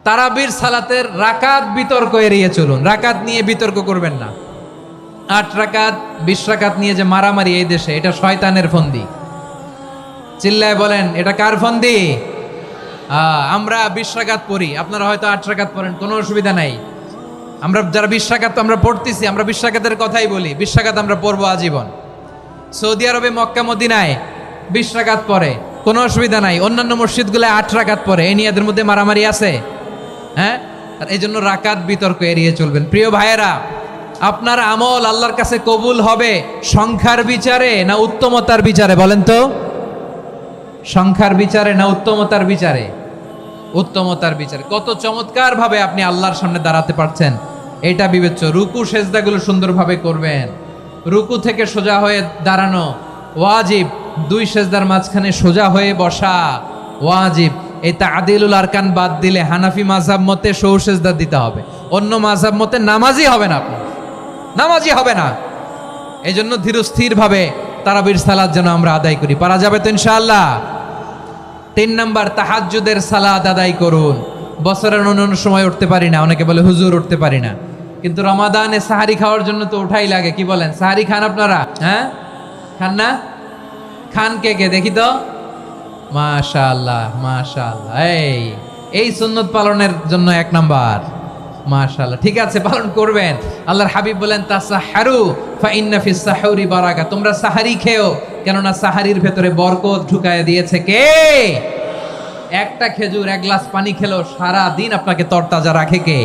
তারাবির সালাতের রাকাত বিতর্ক এড়িয়ে চলুন, রাকাত নিয়ে বিতর্ক করবেন না। 8 রাকাত 20 রাকাত নিয়ে যে মারামারি এই দেশে, এটা শয়তানের ফন্দি। চিল্লায় বলেন এটা কার ফন্দি? আমরা 20 রাকাত পড়ি, আপনারা হয়তো 8 রাকাত পড়েন, কোনো অসুবিধা নাই। আমরা যারা 20 রাকাত আমরা পড়তেছি, আমরা 20 রাকাতের কথাই বলি, 20 রাকাত আমরা পড়বো আজীবন। সৌদি আরবে মক্কা মদিনায় 20 রাকাত পড়ে, কোনো অসুবিধা নাই। অন্যান্য মসজিদগুলোয় 8 রাকাত পড়ে, এই নিয়ে এদের মধ্যে মারামারি আছে? হ্যাঁ, আর এই জন্য রাকাত বিতর্ক এড়িয়ে চলবেন। প্রিয় ভাইয়েরা, আপনার আমল আল্লাহর কাছে কবুল হবে সংখ্যার বিচারে না উত্তমতার বিচারে? বলেন তো, সংখ্যার বিচারে না উত্তমতার বিচারে? উত্তমতার বিচারে। কত চমৎকার ভাবে আপনি আল্লাহর সামনে দাঁড়াতে পারছেন এটা বিবেচ্য। রুকু সেজদাগুলো সুন্দরভাবে করবেন, রুকু থেকে সোজা হয়ে দাঁড়ানো ওয়াজিব, 2 সেজদার মাঝখানে সোজা হয়ে বসা ওয়াজিব। এই তাআদিলুল আরকান বাদ দিলে হানাফি মাযহাব মতে সৌ সেজদা দিতে হবে, অন্য মাযহাব মতে নামাজই হবে না, আপনি নামাজই হবে না। এই জন্য ধীরস্থির ভাবে তারাবির সালাত যেন আমরা আদায় করি। পারা যাবে তো ইনশাআল্লাহ? 3 নাম্বার, তাহাজ্জুদের সালাত আদায় করুন। বছরের অন্য সময় উঠতে পারি না, অনেকে বলে হুজুর উঠতে পারি না, কিন্তু রমাদানে সাহারি খাওয়ার জন্য তো ওঠাই লাগে। কি বলেন, সাহারি খান আপনারা? হ্যাঁ, খান না? খান কে কে দেখি তো? মাশাআল্লাহ মাশাআল্লাহ, এই সুন্নত পালনের জন্য 1 নাম্বার। মাশাআল্লাহ, ঠিক আছে, পালন করবেন। আল্লাহর হাবিব বলেন তাসাহহারু ফা ইন্না ফিস সাহুরি বারাকা, তোমরা সাহারি খেও, কেননা সাহারির ভেতরে বরকত ঢুকায় দিয়েছে কে? একটা খেজুর, 1 গ্লাস পানি খেলো সারা দিন আপনাকে তরতাজা রাখে কে?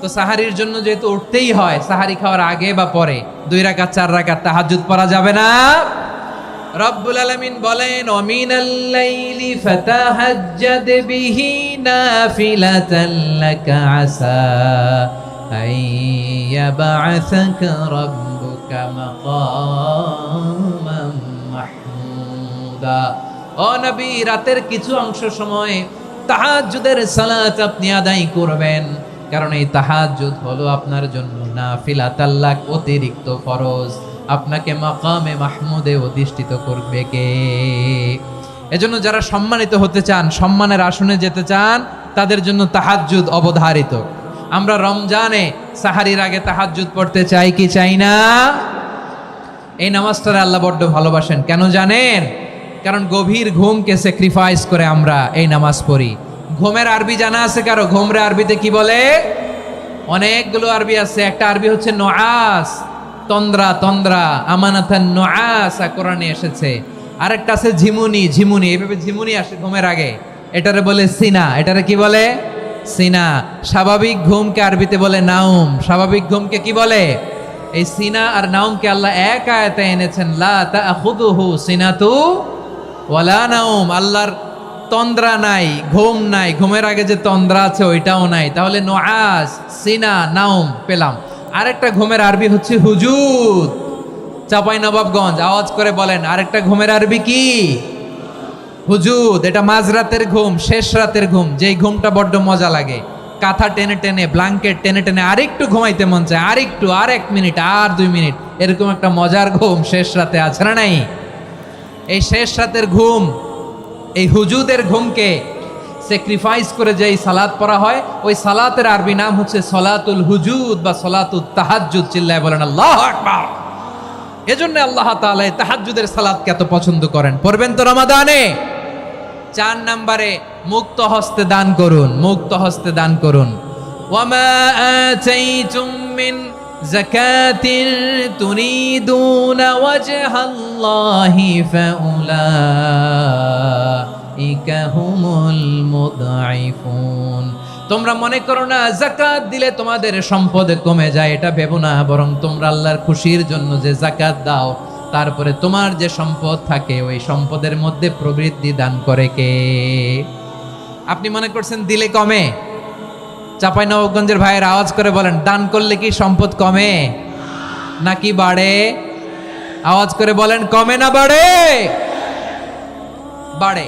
তো সাহারির জন্য যেহেতু উঠতেই হয়, সাহারি খাওয়ার আগে বা পরে 2 রাকাত 4 রাকাত তাহাজ্জুদ পড়া যাবে না? রব্বুল আলামিন বলেন ওয়ামিনাল লাইলি ফাতাহাজ্জাদ বিহি নাফিলাতান লাকা আসা আইয়াবআসাকা রাব্বুকা মাকামান মাহমুদা। ও নবী, রাতের কিছু অংশ সময় তাহাজ্জুদের সালাত আপনি আদায় করবেন, কারণ এই তাহাজ্জুদ হলো আপনার জন্য নাফিলাতাল লাক, অতিরিক্ত ফরজ। আপনাকে মাকামে মাহমুদে অধিষ্ঠিত করবে কে? এজন্য যারা সম্মানিত হতে চান, সম্মানের আসনে যেতে চান, তাদের জন্য তাহাজ্জুদ অবধারিত। আমরা রমজানে সাহারির আগে তাহাজ্জুদ পড়তে চাই কি চাই না? এই নামাজটারে আল্লাহ বড্ড ভালোবাসেন, কেন জানেন? কারণ গভীর ঘুমকে স্যাক্রিফাইস করে আমরা এই নামাজ পড়ি। ঘুমের আরবি জানা আছে কারো? ঘুমরে আরবিতে কি বলে? অনেকগুলো আরবি আছে। একটা আরবি হচ্ছে নুআস, তন্দ্রা, তন্দ্রা, আমানাতান নুআসা কোরআনে এসেছে। আরেকটা আছে ঝিমুনি, ঝিমুনি, এইভাবে ঝিমুনি আসে ঘুমের আগে, এটারে বলে সিনা। এটারে কি বলে? সিনা। স্বাভাবিক ঘুমকে আরবিতে বলে নাউম। স্বাভাবিক ঘুমকে কি বলে? এই সিনা আর নাউমকে আল্লাহ এক আয়াতে এনেছেন, লা তাখুযুহু সিনাতু ওয়ালা নাউম। আল্লাহর তন্দ্রা নাই, ঘুম নাই, ঘুমের আগে যে তন্দ্রা আছে ওইটাও নাই। তাহলে নুআস, সিনা, নাউম পেলাম। আরেকটা ঘুমের আরবি হচ্ছে হুজুদ। চাঁপাইনবাবগঞ্জ আওয়াজ করে বলেন, আরেকটা ঘুমের আরবি কি? হুজুদ। এটা মাঝরাতের ঘুম, শেষ রাতের ঘুম, যেই ঘুমটা বড্ড মজা লাগে। কাঁথা টেনে টেনে, ব্ল্যাঙ্কেট টেনে টেনে আরেকটু ঘুমাইতে মন চায়, আরেকটু, আর 1 মিনিট, আর 2 মিনিট, এরকম একটা মজার ঘুম শেষ রাতে আছে না নাই? এই শেষ রাতের ঘুম, এই হুজুদের ঘুমকে স্যাক্রিফাইস করে যেই সালাত পড়া হয়, ওই সালাতের আরবি নাম হচ্ছে সলাতুল হুজুদ বা সলাতুত তাহাজ্জুদ। চিল্লায় বলেন আল্লাহু আকবার। এজন্য আল্লাহ তাআলা এই তাহাজ্জুদের সালাতকে এত পছন্দ করেন। পড়বেন তো রমাদানে? 4 নম্বরে মুক্ত হস্তে দান করুন, মুক্ত হস্তে দান করুন। ওয়ামা আতাইতুম মিন যাকাতিন তুরিদুনা ওয়াজহাল্লাহি ফাউলাইকা হুমুল মুদঈফুন। তোমরা মনে করো না যাকাত দিলে তোমাদের সম্পদ কমে যায়, এটা ভেবো না, বরং তোমরা আল্লাহর খুশির জন্য যে যাকাত দাও, তারপরে তোমার যে সম্পদ থাকে ওই সম্পদের মধ্যে প্রবৃদ্ধি দান করে কে? আপনি মনে করছেন দিলে কমে? চাঁপাইনবাবগঞ্জের ভাইয়ের আওয়াজ করে বলেন, দান করলে কি সম্পদ কমে নাকি বাড়ে? আওয়াজ করে বলেন, কমে না বাড়ে? বাড়ে।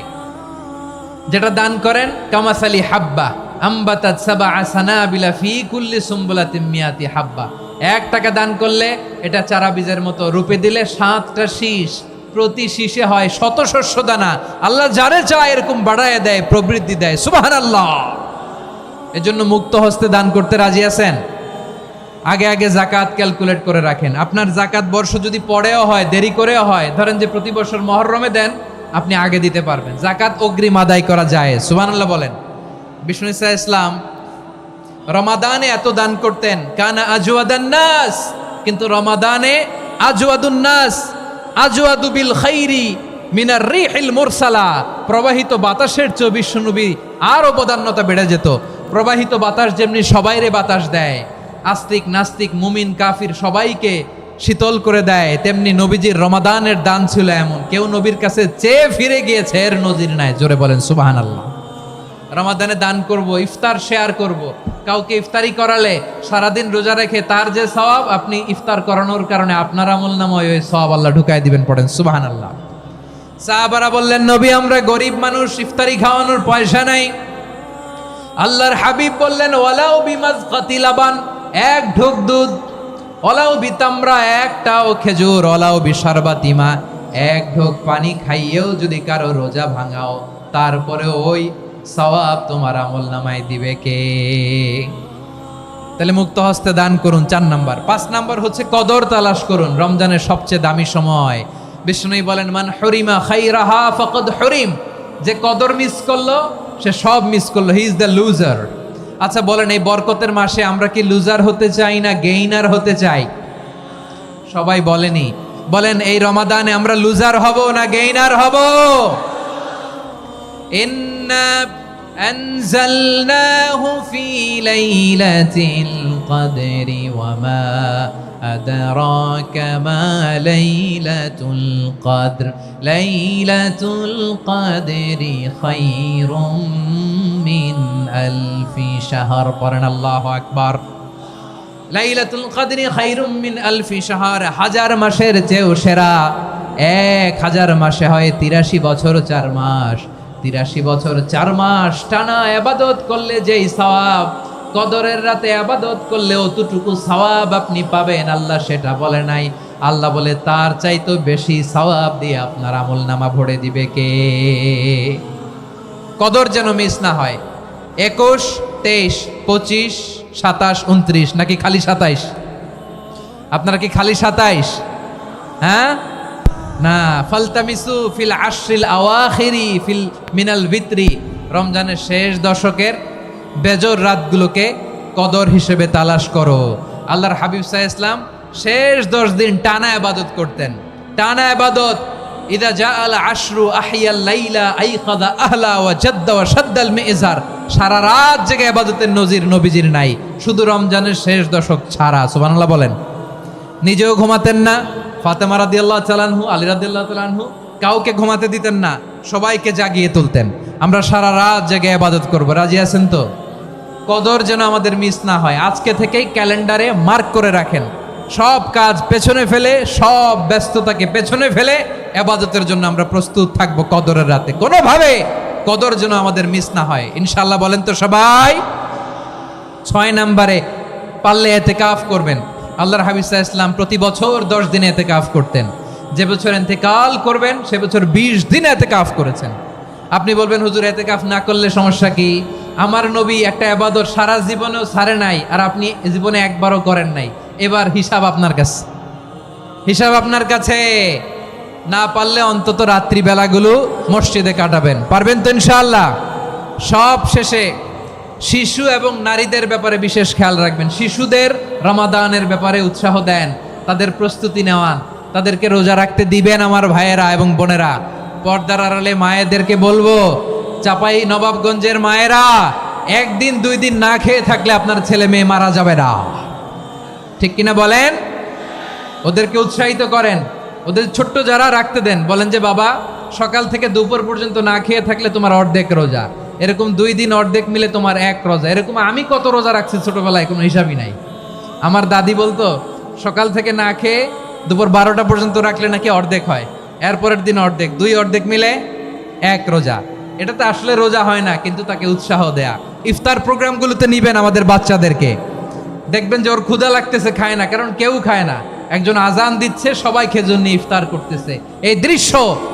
যেটা দান করেন, কামাসালি হাব্বা আম্বাতাত সাবআ সানাবিলা ফি কুল্লি সুম্বুলাতিন মিয়াতি হাব্বা। 1 টাকা দান করলে এটা চারা বীজের মতো, রূপে দিলে 7টা শীষ, প্রতি শীষে হয় 100 শস্য দানা। আল্লাহ যারে চায় এরকম বাড়ায় দেয়, প্রবৃদ্ধি দেয়। সুবহানাল্লাহ। এজন্য মুক্ত হস্তে দান করতে রাজি আছেন? আগে আগে জাকাত ক্যালকুলেট করে রাখেন। আপনার জাকাত বর্ষ যদি পরেও হয়, দেরি করেও হয়, ধরেন যে প্রতি বছর মহরমে দেন, আপনি আগে দিতে পারবেন। জাকাত অগ্রিম আদায় করা যায়। সুবহানাল্লাহ বলেন। বিষ্ণু ঈসা ইসলাম রমাদানে এত দান করতেন, কানা আজওয়াদান নাস, কিন্তু রমাদানে আজওয়াদুন নাস আজওয়াদু বিল খাইরি মিনার রিহিল মুরসালা, প্রবাহিত বাতাসের চেয়ে বিশ্বনবী আরো বদান্যতা বেড়ে যেত। প্রবাহিত বাতাস যেমনি সবাইরে বাতাস দেয়, আস্তিক নাস্তিক মুমিন কাফির সবাইকে শীতল করে দেয়, তেমনি নবীজির রমাদানের দান ছিল এমন, কেউ নবীর কাছে চেয়ে ফিরে গিয়েছে এর নজির নাই। জোরে বলেন সুবহানাল্লাহ। রমাদানে দান করব, ইফতার শেয়ার করব। কাউকে ইফতারি করালে সারাদিন রোজা রেখে তার যে সওয়াব, আপনি ইফতার করানোর কারণে আপনার আমলনামায় ওই সওয়াব আল্লাহ ঢুকাই দিবেন। পড়েন সুবহানাল্লাহ। সাহাবারা বললেন, নবী আমরা গরিব মানুষ, ইফতারি খাওয়ানোর পয়সা নাই। আল্লাহর হাবিব বললেন, ওয়ালাউ বিমাজকাতি লাবান, এক ঢোক দুধ, ওয়ালাউ বিতামরা, একটাও খেজুর, ওয়ালাউ বিশারবাতিমা, এক ঢোক পানি খাইয়েও যদি কারো রোজা ভাঙাও, তারপরে ওই সওয়াব তোমার আমলনামায় দিবে কে? তাহলে মুক্ত হস্তে দান করুন, 4 নাম্বার। 5 নাম্বার হচ্ছে কদর তালাশ করুন। রমজানের সবচেয়ে দামি সময়। বিষ্ণু বলেন, মান হরিমা খাইরাহা ফাকাদ হরিম, যে কদর মিস করলো সে সব মিস করলো, হি ইজ দ্য লুজার। আচ্ছা বলেন, এই বরকতের মাসে আমরা কি লুজার হতে চাই না গেইনার হতে চাই? সবাই বলেনি, বলেন এই রমাদানে আমরা লুজার হব না গেইনার হব? ইন্না আনজালনাহু ফি লাইলাতিল কদরি ওয়া মা আদরাকা মা লাইলাতুল কদর, লাইলাতুল কদরি খায়রুম মিন আলফি শাহর। পড়েন আল্লাহু আকবার। লাইলাতুল কদরি খায়রুম মিন আলফি শাহর, 1000 মাসের চেয়েও সেরা। 1000 মাসে হয় 83 বছর 4 মাস। 83 বছর 4 মাস টানা ইবাদত করলে যেই সওয়াব, কদরের রাতে ইবাদত করলে অতটুকু সওয়াব আপনি পাবেন, আল্লাহ সেটা বলে নাই। আল্লাহ বলে তার চাইতে বেশি সওয়াব দিয়ে আপনার আমলনামা ভরে দিবে কে? কদর যেন মিস না হয়। 21, 23, 25, 27, 29 নাকি খালি 27? আপনারা কি খালি 27? হ্যাঁ না, ফালতামিসু ফিল আশরিল আওয়াখিরি ফিল মিনাল ভিতরি, রমজানের শেষ দশকের বেজর রাতগুলোকে কদর হিসেবে তালাশ করো। আল্লাহর হাবিব সাল্লাল্লাহু আলাইহি ওয়াসাল্লাম শেষ 10 দিন টানা ইবাদত করতেন, টানা ইবাদত। ইদা জাআল আশরু আহিয়াল লাইলা আইকাদা আহলা ওয়া জাদ্দা ওয়া শাদ্দাল মিজার, সারা রাত জেগে ইবাদতের নজির নবীজির নাই, শুধু রমজানের শেষ দশক ছাড়া। সুবহানাল্লাহ বলেন। নিজেও ঘুমাতেন না। ফাতেমা রাদিয়াল্লাহু তাআলা আনহু, আলী রাদিয়াল্লাহু তাআলা আনহু কাউকে ঘুমাতে দিতেন না, সবাইকে জাগিয়ে তুলতেন। আমরা সারা রাত জেগে ইবাদত করব। রাজি আছেন তো? কদর যেন আমাদের মিস না হয়। আজকে থেকেই ক্যালেন্ডারে মার্ক করে রাখেন, সব কাজ পেছনে ফেলে, সব ব্যস্ততাকে পেছনে ফেলে ইবাদতের জন্য আমরা প্রস্তুত থাকবো কদরের রাতে। কোনোভাবে কদর যেন আমাদের মিস না হয়, ইনশাআল্লাহ। বলেন তো সবাই। 6 নম্বরে পারলে ইতিকাফ করবেন। আল্লাহর হাবিব সাল্লাল্লাহু আলাইহি ওয়াসাল্লাম প্রতি বছর 10 দিন ইতিকাফ করতেন। যে বছর ইন্তেকাল করবেন সে বছর 20 দিন ইতিকাফ করেছেন। আপনি বলবেন, হুজুর ইতিকাফ না করলে সমস্যা কি? আমার নবী একটা ইবাদত সারা জীবনেও ছাড়ে নাই, আর আপনি জীবনে একবারও করেন নাই। এবার হিসাব আপনার কাছে, হিসাব আপনার কাছে। না পারলে অন্তত রাত্রি বেলাগুলো মসজিদে কাটাবেন। পারবেন তো ইনশাআল্লাহ? সব শেষে শিশু এবং নারীদের ব্যাপারে বিশেষ খেয়াল রাখবেন। শিশুদের রমাদানের ব্যাপারে উৎসাহ দেন, তাদের প্রস্তুতি নেওয়ান, তাদেরকে রোজা রাখতে দিবেন। আমার ভাইয়েরা এবং বোনেরা, পর্দার আড়ালে মায়েদেরকে বলবো, চাপাই নবাবগঞ্জের মায়েরা, 1 দিন 2 দিন না খেয়ে থাকলে আপনার ছেলে মেয়ে মারা যাবে না। ঠিক কিনা বলেন? ওদেরকে উৎসাহিত করেন। ওদের ছোট্ট যারা রাখতে দেন, বলেন যে বাবা সকাল থেকে দুপুর পর্যন্ত না খেয়ে থাকলে তোমার অর্ধেক রোজা, এরকম 2 দিন অর্ধেক মিলে তোমার 1 রোজা। এরকম আমি কত রোজা রাখছি ছোটবেলায়, কোনো হিসাবই নাই। আমার দাদি বলতো সকাল থেকে না খেয়ে দুপুর 12টা পর্যন্ত রাখলে নাকি অর্ধেক হয়, এরপরের দিন অর্ধেক, 2 অর্ধেক মিলে 1 রোজা। এটা তো আসলে রোজা হয় না, কিন্তু তাকে উৎসাহ দেয়া। ইফতার প্রোগ্রামগুলোতে নিবেন আমাদের বাচ্চাদেরকে, দেখবেন যে ওর ক্ষুধা লাগতেছে, খায় না, কারণ কেউ খায় না। একজন আজান দিচ্ছে, সবাই খেজুর নিয়ে ইফতার করতেছে। এই দৃশ্য,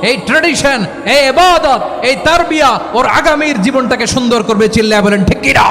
এই ট্র্যাডিশন, এই ইবাদত, এই তারবিয়া ওর আগামীর জীবনটাকে সুন্দর করবে। চিল্লায়া বলেন ঠিক কিনা?